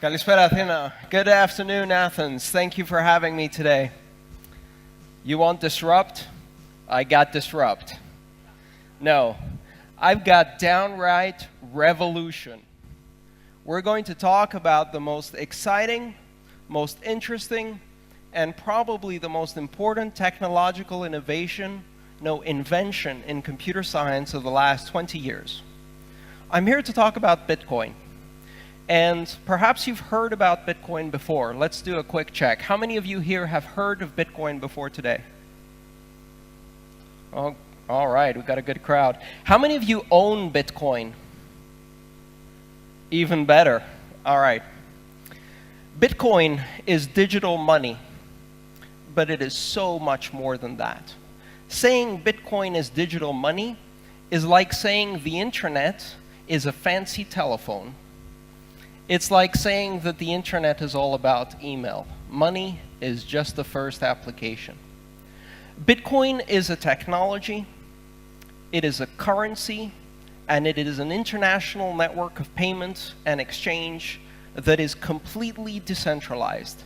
Kalispera, Athena. Good afternoon, Athens. Thank you for having me today. You want disrupt? I got disrupt. No, I've got downright revolution. We're going to talk about the most exciting, most interesting, and probably the most important technological invention in computer science of the last 20 years. I'm here to talk about Bitcoin. And perhaps you've heard about Bitcoin before. Let's do a quick check. How many of you here have heard of Bitcoin before today? Oh, all right, we've got a good crowd. How many of you own Bitcoin? Even better. All right. Bitcoin is digital money, but it is so much more than that. Saying Bitcoin is digital money is like saying the internet is a fancy telephone. It's like saying that the internet is all about email. Money is just the first application. Bitcoin is a technology, it is a currency, and it is an international network of payment and exchange that is completely decentralized.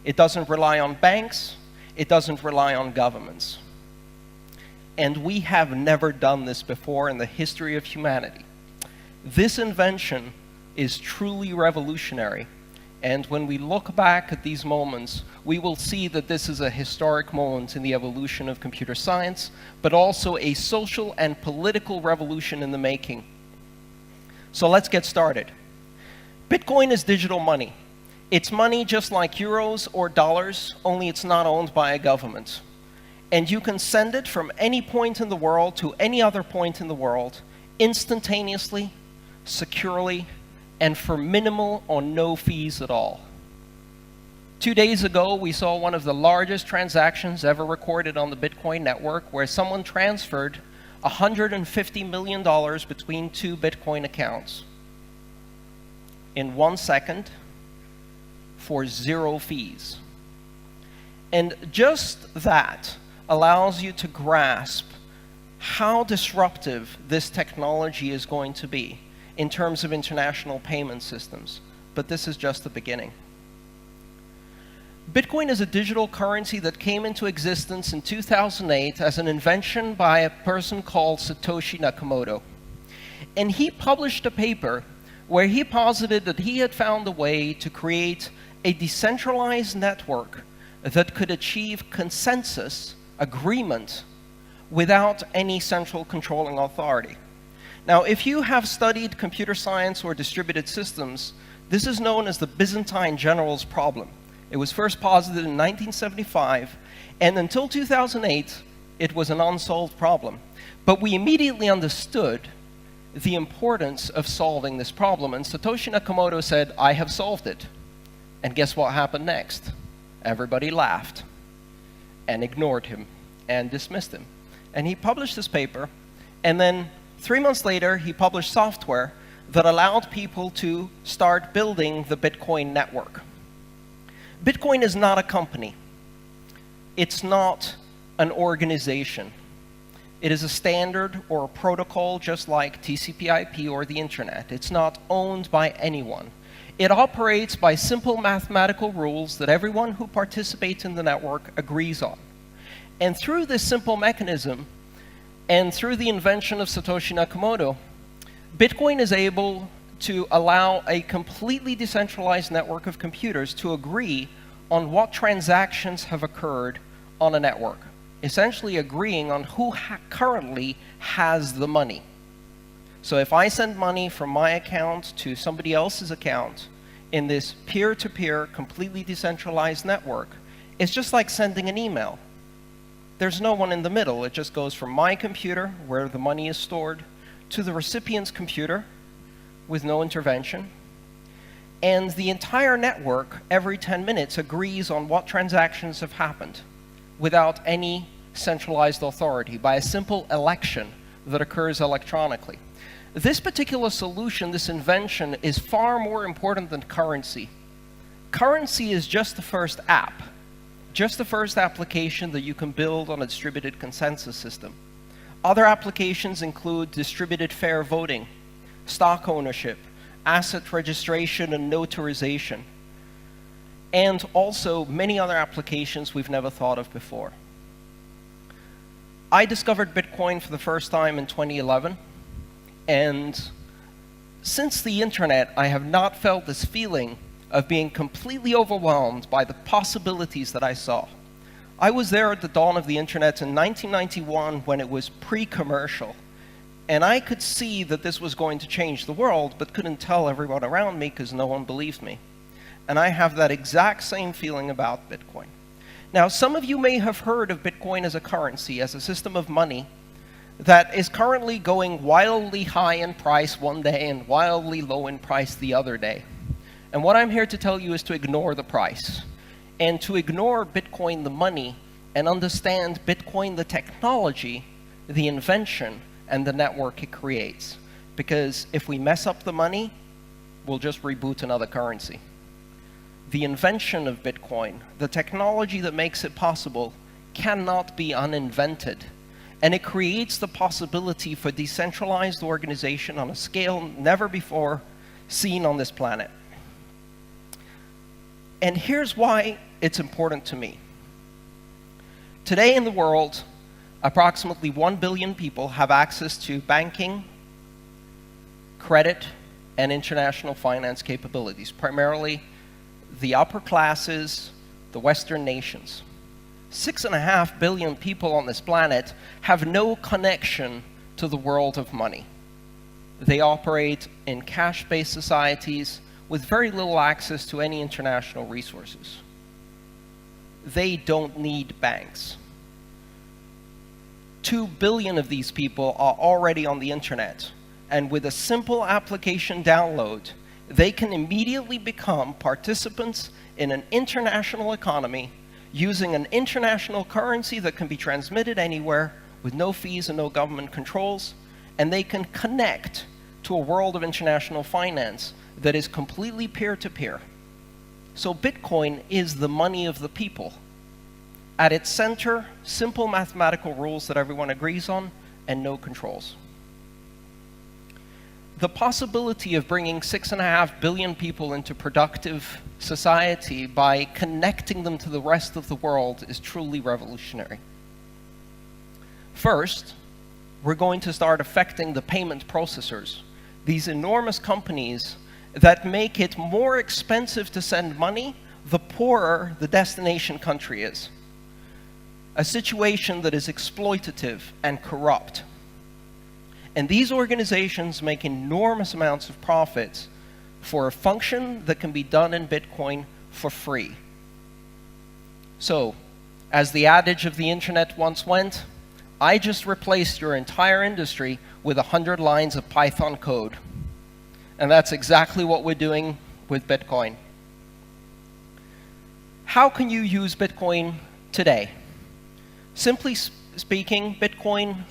It doesn't rely on banks, it doesn't rely on governments. And we have never done this before in the history of humanity. This invention is truly revolutionary, and when we look back at these moments, we will see that this is a historic moment in the evolution of computer science, but also a social and political revolution in the making. So let's get started. Bitcoin is digital money. It's money just like euros or dollars, only it's not owned by a government. And you can send it from any point in the world to any other point in the world, instantaneously, securely, and for minimal or no fees at all. 2 days ago, we saw one of the largest transactions ever recorded on the Bitcoin network, where someone transferred $150 million between two Bitcoin accounts in 1 second for 0 fees. And just that allows you to grasp how disruptive this technology is going to be in terms of international payment systems. But this is just the beginning. Bitcoin is a digital currency that came into existence in 2008 as an invention by a person called Satoshi Nakamoto. And he published a paper where he posited that he had found a way to create a decentralized network that could achieve consensus, agreement, without any central controlling authority. Now, if you have studied computer science or distributed systems, this is known as the Byzantine general's problem. It was first posited in 1975, and until 2008, it was an unsolved problem. But we immediately understood the importance of solving this problem, and Satoshi Nakamoto said, I have solved it. And guess what happened next? Everybody laughed and ignored him and dismissed him. And he published this paper, and then 3 months later, he published software that allowed people to start building the Bitcoin network. Bitcoin is not a company. It's not an organization. It is a standard or a protocol just like TCP/IP or the internet. It's not owned by anyone. It operates by simple mathematical rules that everyone who participates in the network agrees on. And through this simple mechanism, and through the invention of Satoshi Nakamoto, Bitcoin is able to allow a completely decentralized network of computers to agree on what transactions have occurred on a network, essentially agreeing on who currently has the money. So if I send money from my account to somebody else's account in this peer-to-peer, completely decentralized network, it's just like sending an email. There's no one in the middle. It just goes from my computer, where the money is stored, to the recipient's computer with no intervention. And the entire network, every 10 minutes, agrees on what transactions have happened without any centralized authority, by a simple election that occurs electronically. This particular solution, this invention, is far more important than currency. Currency is just the first app. Just the first application that you can build on a distributed consensus system. Other applications include distributed fair voting, stock ownership, asset registration and notarization, and also many other applications we've never thought of before. I discovered Bitcoin for the first time in 2011, and since the internet, I have not felt this feeling of being completely overwhelmed by the possibilities that I saw. I was there at the dawn of the internet in 1991 when it was pre-commercial, and I could see that this was going to change the world, but couldn't tell everyone around me because no one believed me. And I have that exact same feeling about Bitcoin. Now, some of you may have heard of Bitcoin as a currency, as a system of money that is currently going wildly high in price one day and wildly low in price the other day. And what I'm here to tell you is to ignore the price, and to ignore Bitcoin the money, and understand Bitcoin the technology, the invention, and the network it creates. Because if we mess up the money, we'll just reboot another currency. The invention of Bitcoin, the technology that makes it possible, cannot be uninvented. And it creates the possibility for decentralized organization on a scale never before seen on this planet. And here's why it's important to me. Today in the world, approximately 1 billion people have access to banking, credit, and international finance capabilities, primarily the upper classes, the Western nations. 6.5 billion people on this planet have no connection to the world of money. They operate in cash-based societies with very little access to any international resources. They don't need banks. 2 billion of these people are already on the internet, and with a simple application download, they can immediately become participants in an international economy using an international currency that can be transmitted anywhere with no fees and no government controls, and they can connect to a world of international finance that is completely peer-to-peer. So Bitcoin is the money of the people. At its center, simple mathematical rules that everyone agrees on and no controls. The possibility of bringing 6.5 billion people into productive society by connecting them to the rest of the world is truly revolutionary. First, we're going to start affecting the payment processors, these enormous companies that make it more expensive to send money the poorer the destination country is. A situation that is exploitative and corrupt. And these organizations make enormous amounts of profits for a function that can be done in Bitcoin for free. So, as the adage of the internet once went, I just replaced your entire industry with 100 lines of Python code. And that's exactly what we're doing with Bitcoin. How can you use Bitcoin today? Simply speaking, Bitcoin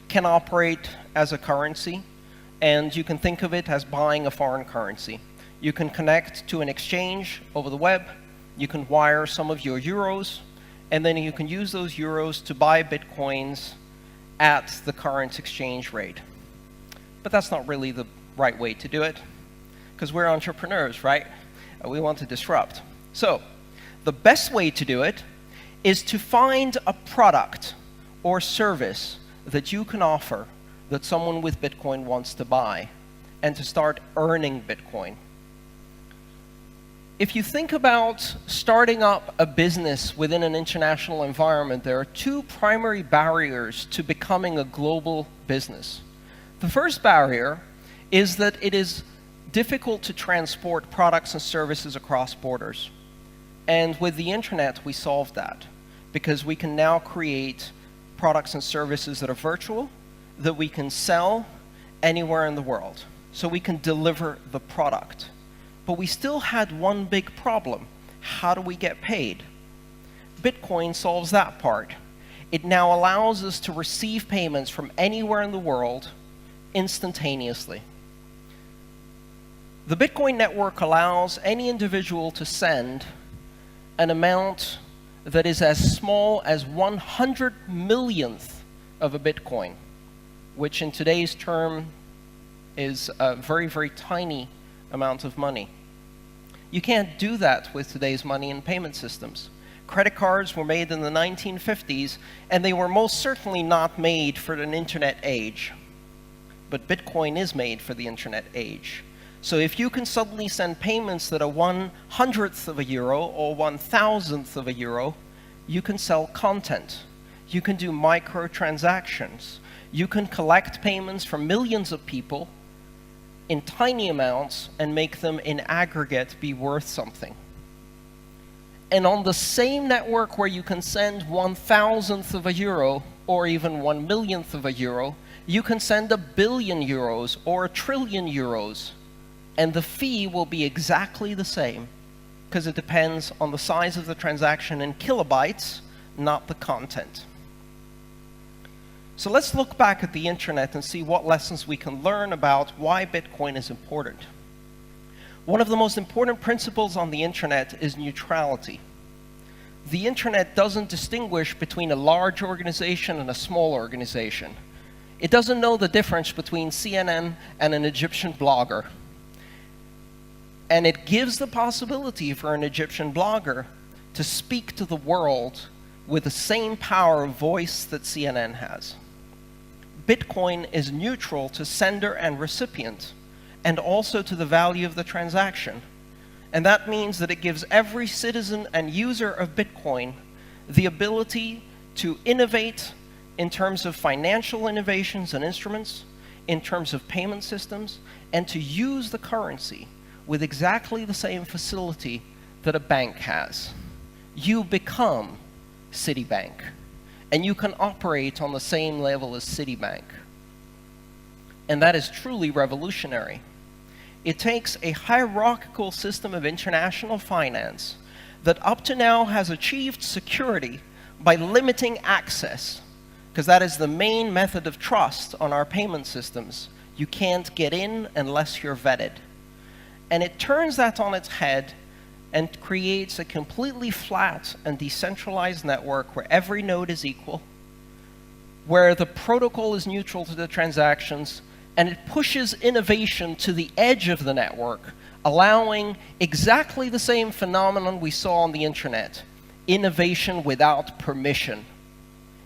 can operate as a currency, and you can think of it as buying a foreign currency. You can connect to an exchange over the web, you can wire some of your euros, and then you can use those euros to buy Bitcoins at the current exchange rate. But that's not really the right way to do it, because we're entrepreneurs, right? We want to disrupt. So, the best way to do it is to find a product or service that you can offer that someone with Bitcoin wants to buy, and to start earning Bitcoin. If you think about starting up a business within an international environment, there are two primary barriers to becoming a global business. The first barrier is that it is difficult to transport products and services across borders. And with the internet, we solved that, because we can now create products and services that are virtual, that we can sell anywhere in the world. So we can deliver the product. But we still had one big problem. How do we get paid? Bitcoin solves that part. It now allows us to receive payments from anywhere in the world instantaneously. The Bitcoin network allows any individual to send an amount that is as small as 100 millionth of a Bitcoin, which in today's term is a very, very tiny amount of money. You can't do that with today's money and payment systems. Credit cards were made in the 1950s, and they were most certainly not made for an internet age. But Bitcoin is made for the internet age. So if you can suddenly send payments that are 1/100th of a euro or 1,000th of a euro, you can sell content. You can do microtransactions. You can collect payments from millions of people in tiny amounts and make them in aggregate be worth something. And on the same network where you can send 1,000th of a euro or even 1,000,000th of a euro, you can send 1,000,000,000 euros or 1,000,000,000,000 euros. And the fee will be exactly the same because it depends on the size of the transaction in kilobytes, not the content. So let's look back at the internet and see what lessons we can learn about why Bitcoin is important. One of the most important principles on the internet is neutrality. The internet doesn't distinguish between a large organization and a small organization. It doesn't know the difference between CNN and an Egyptian blogger. And it gives the possibility for an Egyptian blogger to speak to the world with the same power of voice that CNN has. Bitcoin is neutral to sender and recipient, and also to the value of the transaction. And that means that it gives every citizen and user of Bitcoin the ability to innovate in terms of financial innovations and instruments, in terms of payment systems, and to use the currency with exactly the same facility that a bank has. You become Citibank, and you can operate on the same level as Citibank. And that is truly revolutionary. It takes a hierarchical system of international finance that up to now has achieved security by limiting access, because that is the main method of trust on our payment systems. You can't get in unless you're vetted. And it turns that on its head and creates a completely flat and decentralized network where every node is equal, where the protocol is neutral to the transactions, and it pushes innovation to the edge of the network, allowing exactly the same phenomenon we saw on the internet, innovation without permission.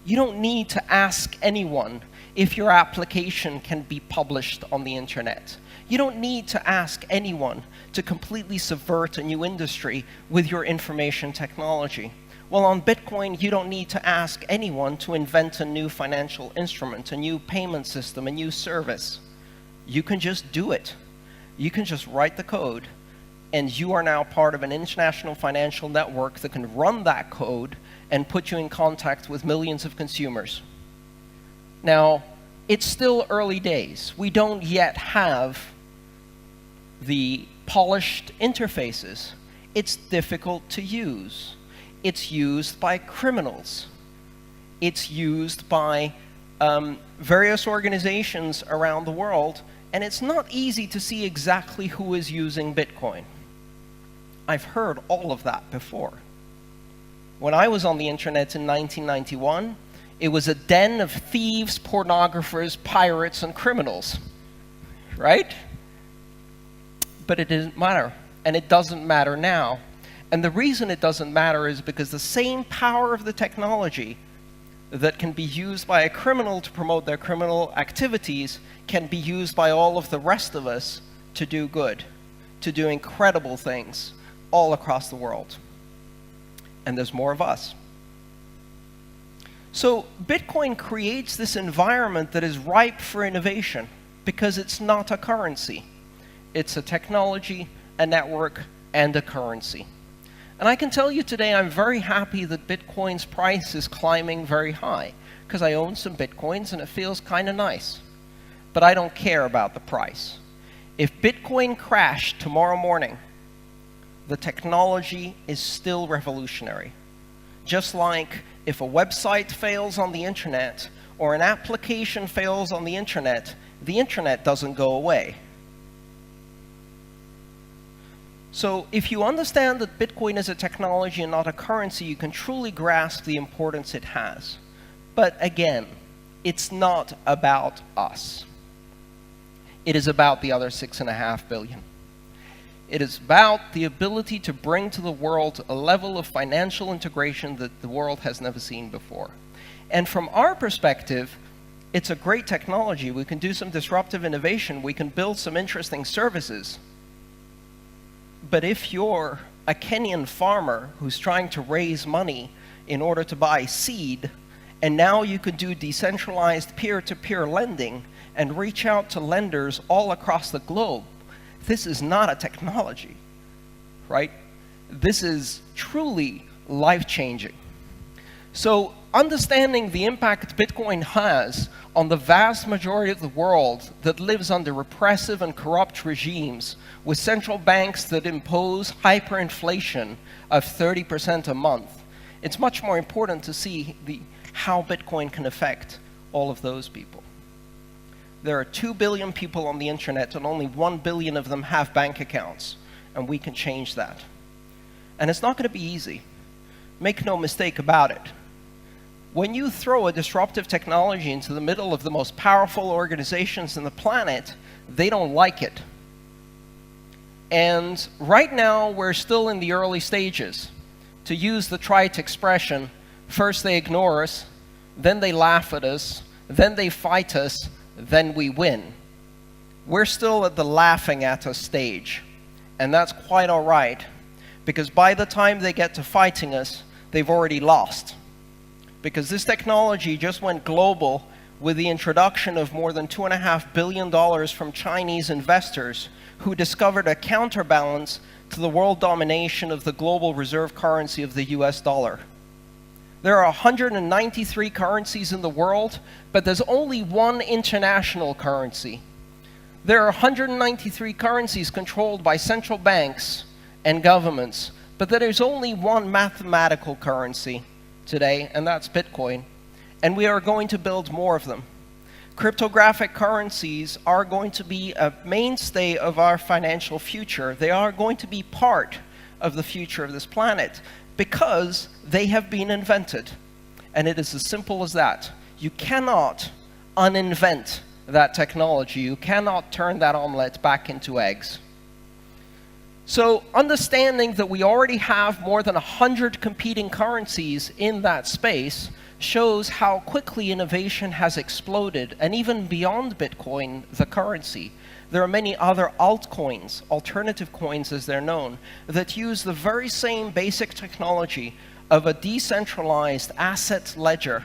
You don't need to ask anyone if your application can be published on the internet. You don't need to ask anyone to completely subvert a new industry with your information technology. Well, on Bitcoin, you don't need to ask anyone to invent a new financial instrument, a new payment system, a new service. You can just do it. You can just write the code, and you are now part of an international financial network that can run that code and put you in contact with millions of consumers. Now, it's still early days. We don't yet have the polished interfaces. It's difficult to use. It's used by criminals. It's used by various organizations around the world, and it's not easy to see exactly who is using Bitcoin. I've heard all of that before. When I was on the internet in 1991, it was a den of thieves, pornographers, pirates, and criminals, right? But it didn't matter, and it doesn't matter now. And the reason it doesn't matter is because the same power of the technology that can be used by a criminal to promote their criminal activities can be used by all of the rest of us to do good, to do incredible things all across the world. And there's more of us. So Bitcoin creates this environment that is ripe for innovation because it's not a currency. It's a technology, a network, and a currency. And I can tell you today I'm very happy that Bitcoin's price is climbing very high, because I own some Bitcoins and it feels kind of nice. But I don't care about the price. If Bitcoin crashed tomorrow morning, the technology is still revolutionary. Just like if a website fails on the internet or an application fails on the internet doesn't go away. So if you understand that Bitcoin is a technology and not a currency, you can truly grasp the importance it has. But again, it's not about us. It is about the other 6.5 billion. It is about the ability to bring to the world a level of financial integration that the world has never seen before. And from our perspective, it's a great technology. We can do some disruptive innovation. We can build some interesting services. But if you're a Kenyan farmer who's trying to raise money in order to buy seed, and now you could do decentralized peer-to-peer lending and reach out to lenders all across the globe, this is not a technology, right? This is truly life-changing. So understanding the impact Bitcoin has on the vast majority of the world that lives under repressive and corrupt regimes with central banks that impose hyperinflation of 30% a month, it's much more important to see how Bitcoin can affect all of those people. There are 2 billion people on the internet, and only 1 billion of them have bank accounts, and we can change that. And it's not going to be easy. Make no mistake about it. When you throw a disruptive technology into the middle of the most powerful organizations on the planet, they don't like it. And right now, we're still in the early stages. To use the trite expression, first they ignore us, then they laugh at us, then they fight us, then we win. We're still at the laughing at us stage, and that's quite all right, because by the time they get to fighting us, they've already lost. Because this technology just went global with the introduction of more than $2.5 billion from Chinese investors who discovered a counterbalance to the world domination of the global reserve currency of the US dollar. There are 193 currencies in the world, but there's only one international currency. There are 193 currencies controlled by central banks and governments, but there's only one mathematical currency today, and that's Bitcoin. And we are going to build more of them. Cryptographic currencies are going to be a mainstay of our financial future. They are going to be part of the future of this planet, because they have been invented. And it is as simple as that. You cannot uninvent that technology. You cannot turn that omelet back into eggs. So understanding that we already have more than 100 competing currencies in that space shows how quickly innovation has exploded, and even beyond Bitcoin, the currency. There are many other altcoins, alternative coins as they're known, that use the very same basic technology of a decentralized asset ledger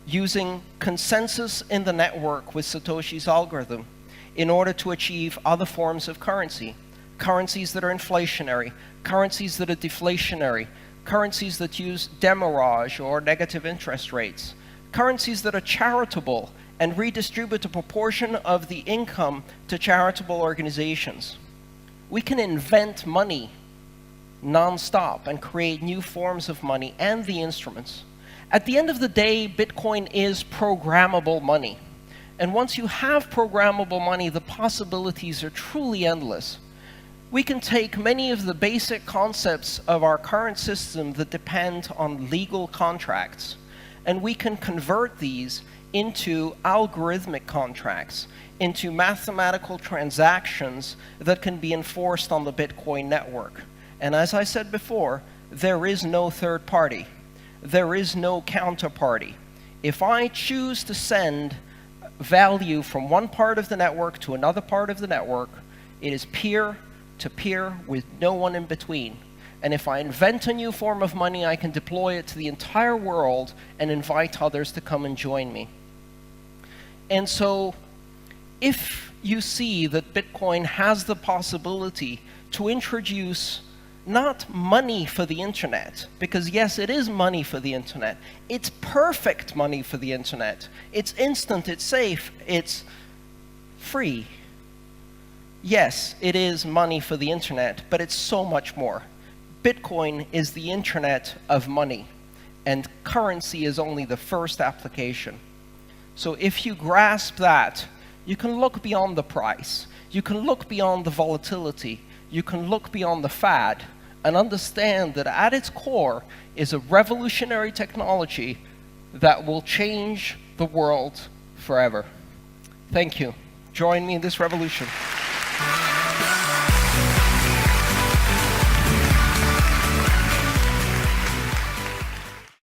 using consensus in the network with Satoshi's algorithm in order to achieve other forms of currency. Currencies that are inflationary, currencies that are deflationary, currencies that use demurrage or negative interest rates, currencies that are charitable and redistribute a proportion of the income to charitable organizations. We can invent money non-stop and create new forms of money and the instruments. At the end of the day, Bitcoin is programmable money. And once you have programmable money, the possibilities are truly endless. We can take many of the basic concepts of our current system that depend on legal contracts, and we can convert these into algorithmic contracts, into mathematical transactions that can be enforced on the Bitcoin network. And as I said before, there is no third party. There is no counterparty. If I choose to send value from one part of the network to another part of the network, it is peer-to-peer with no one in between. And if I invent a new form of money, I can deploy it to the entire world and invite others to come and join me. And so, if you see that Bitcoin has the possibility to introduce not money for the internet, because yes, it is money for the internet. It's perfect money for the internet. It's instant, it's safe, it's free. Yes, it is money for the internet, but it's so much more. Bitcoin is the internet of money, and currency is only the first application. So if you grasp that, you can look beyond the price. You can look beyond the volatility. You can look beyond the fad and understand that at its core is a revolutionary technology that will change the world forever. Thank you. Join me in this revolution.